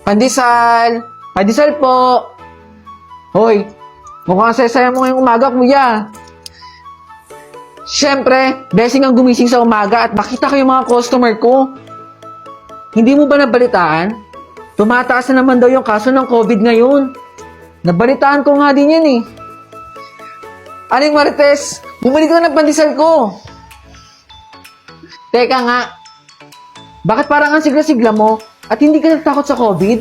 Pandesal! Pandesal po! Hoy, mukhang saya-saya mo ngayong umaga, kuya. Siyempre, blessing ang gumising sa umaga at makita ko yung mga customer ko. Hindi mo ba nabalitaan? Tumataas na naman daw yung kaso ng COVID ngayon. Nabalitaan ko nga din yan eh. Aling Marites, bumalik ka na ng pandesal ko. Teka nga, bakit parang ang sigla-sigla mo at hindi ka nagtakot sa COVID?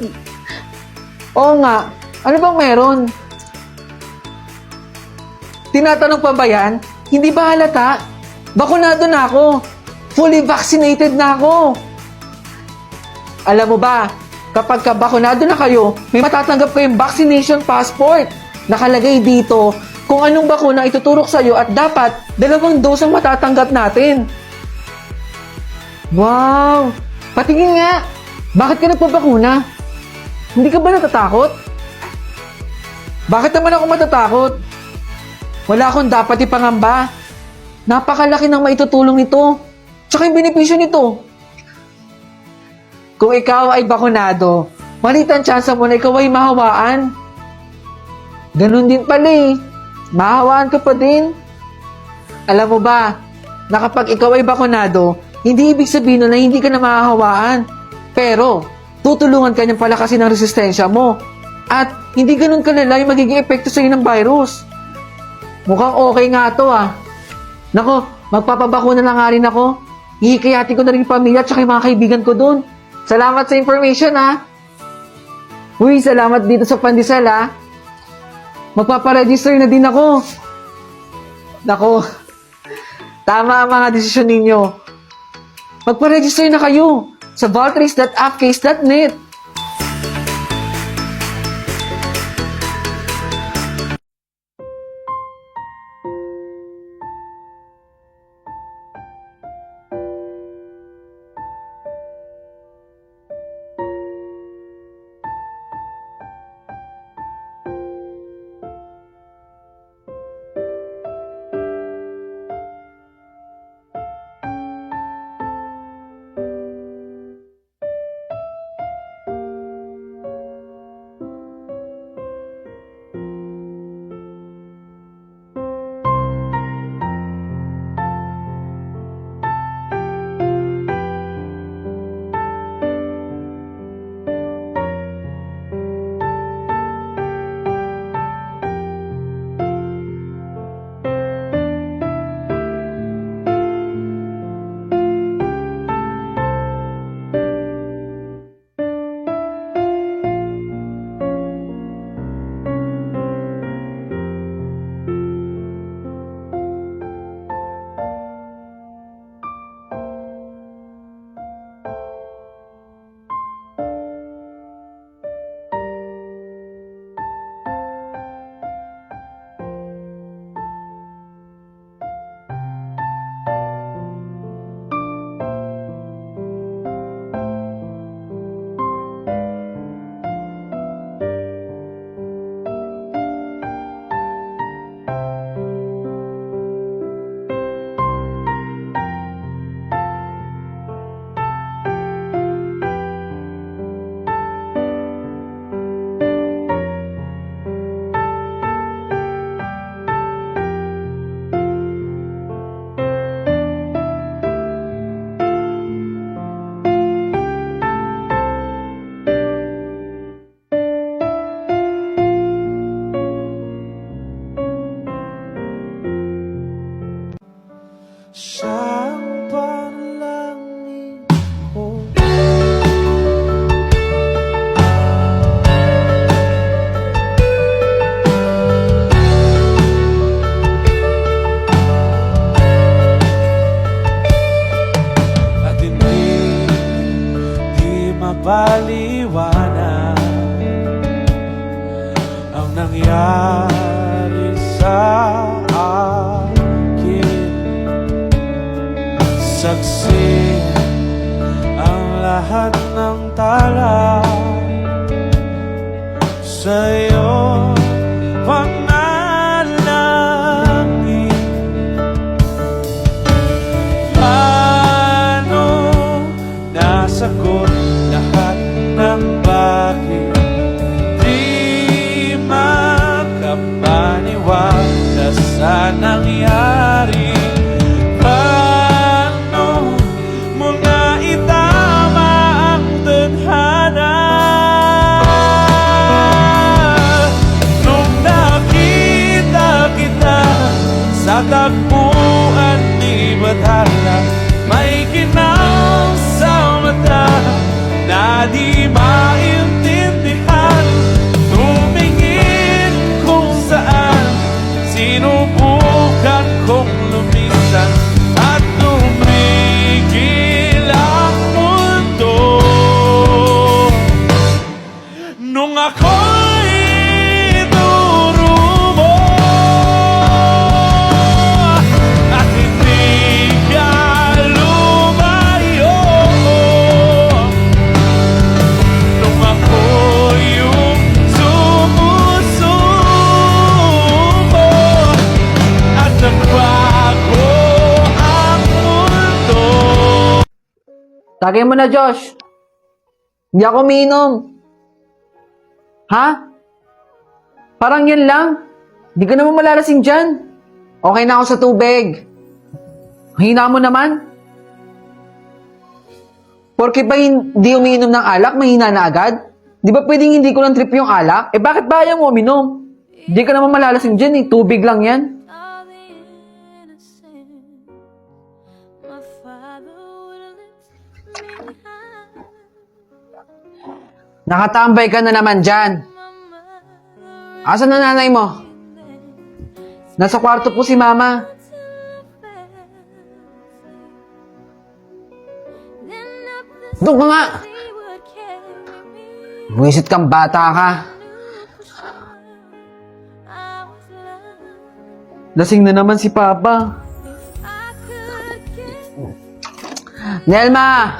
Oo nga, ano bang meron? Tinatanong pa ba yan? Hindi ba halata? Bakunado na ako. Fully vaccinated na ako. Alam mo ba, kapag bakunado na kayo, may matatanggap kayong vaccination passport. Nakalagay dito kung anong bakuna ituturok sa'yo at dapat 2 dose ang matatanggap natin. Wow! Patingin nga! Bakit ka nagpapakuna? Hindi ka ba natatakot? Bakit naman ako matatakot? Wala akong dapat ipangamba. Napakalaki ng maitutulong nito. Tsaka yung benepisyo nito. Kung ikaw ay bakunado, maliit ang tsansa mo na ikaw ay mahawaan. Ganun din pala eh. Mahawaan ka pa din. Alam mo ba, na kapag ikaw ay bakunado, hindi ibig sabihin na hindi ka na mahahawaan. Pero, tutulungan ka niyang palakasin ang resistensya mo. At hindi ganun kalala yung magiging epekto sa'yo ng virus. Mukhang okay nga to ah. Nako, magpapabakuna na nga rin ako. Hihikayati ko na rin yung pamilya at saka yung mga kaibigan ko dun. Salamat sa information ah. Uy, salamat dito sa pandesal ah. Magpaparegister na din ako. Nako, tama ang mga desisyon ninyo. Magparegister na kayo sa vaultrace.appcase.net. Siyang panalangin ko. At hindi mapaliwanag ang nangyari sa saksi ang lahat ng tala sa'yo panalangin. Paano nasagot lahat ng bagay? maintindihan. Tumingin kung saan sinubukan kong lumisan at tumigil ang mundo. Nung ako'y durumo at hindi ka lumayo, nung ako yung sumusuko at nagbago ang mundo. Tagay mo na, Josh. Hindi ako umiinom. Ha? Parang yun lang? Hindi ka naman malalasing dyan. Okay na ako sa tubig. Hina mo naman. Porke ba hindi umiinom ng alak, mahina na agad? Di ba pwedeng hindi ko lang trip yung alak? Eh bakit ba ayaw mo uminom? Hindi ka naman malalasing dyan eh. Tubig lang yan. All the innocent, my father would lift me high. Nakatambay ka na naman dyan. Asan na nanay mo? Nasa kwarto po si mama. Doon ka nga! Buwisit kang bata ka. Lasing na naman si Papa. Nelma!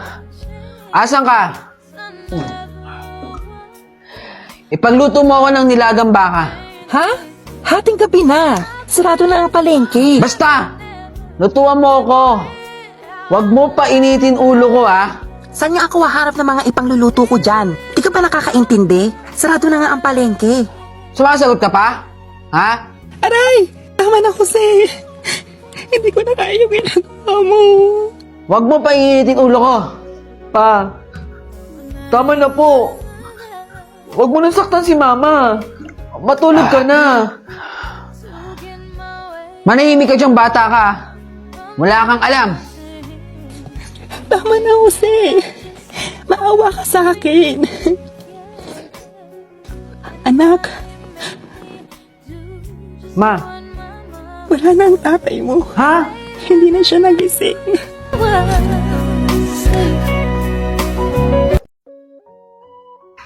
Asan ka? Ipagluto mo ako ng nilagang baka. Ha? Hating gabi na. Sarado na ang palengke. Basta! Lutuan mo ako. Huwag mo pa initin ulo ko, ha? Saan niya ako haharap ng mga ipangluluto ko dyan? Di ka ba nakakaintindi? Sarado na nga ang palengke. Sumasagot ka pa? Ha? Aray! Tama na, Jose. Hindi ko na kaya yung ginagawa mo. Huwag mo pa initin ulo ko. Pa, tama na po. Huwag mo nang saktan si Mama. Matulog ka na. Manahimik ka diyang bata ka. Wala kang alam. Tama na, Jose. Maawa ka sa akin. Anak, Ma, wala na ang tatay mo. ha? Hindi na siya nagising.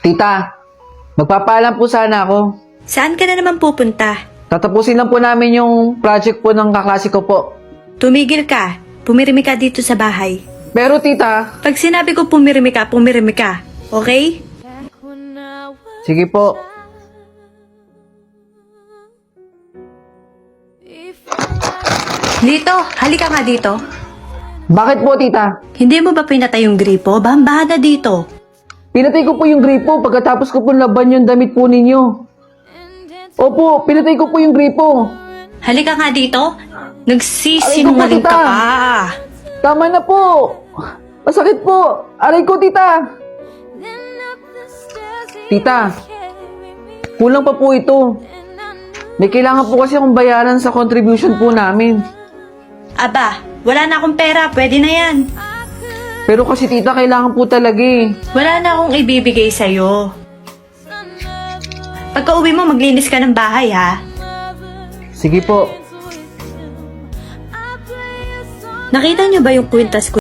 Tita, magpapaalam po sana ako. Saan ka na naman pupunta? Tatapusin lang po namin yung project po ng kaklase ko po. Tumigil ka. Pumirimi ka dito sa bahay. Pero tita, Pag sinabi ko pumirimi ka, pumirimi ka. Okay? sige po. Dito, halika nga dito. Bakit po tita? Hindi mo ba pinatay yung gripo? Bambahan na dito. Pinatay ko po yung gripo pagkatapos ko po laban yung damit po ninyo. Opo, pinatay ko po yung gripo. Halika nga dito. Nagsisinungaling ka Aray ko po, tita. pa. Tama na po. Masakit po. Aray ko, tita. Tita, kulang pa po ito. May kailangan po kasi akong bayaran sa contribution po namin. Aba, wala na akong pera. Pwede na yan. Pero kasi tita, kailangan po talaga eh. Wala na akong ibibigay sa'yo. Pagka uwi mo, maglinis ka ng bahay, ha? Sige po. Nakita niyo ba yung kwintas ko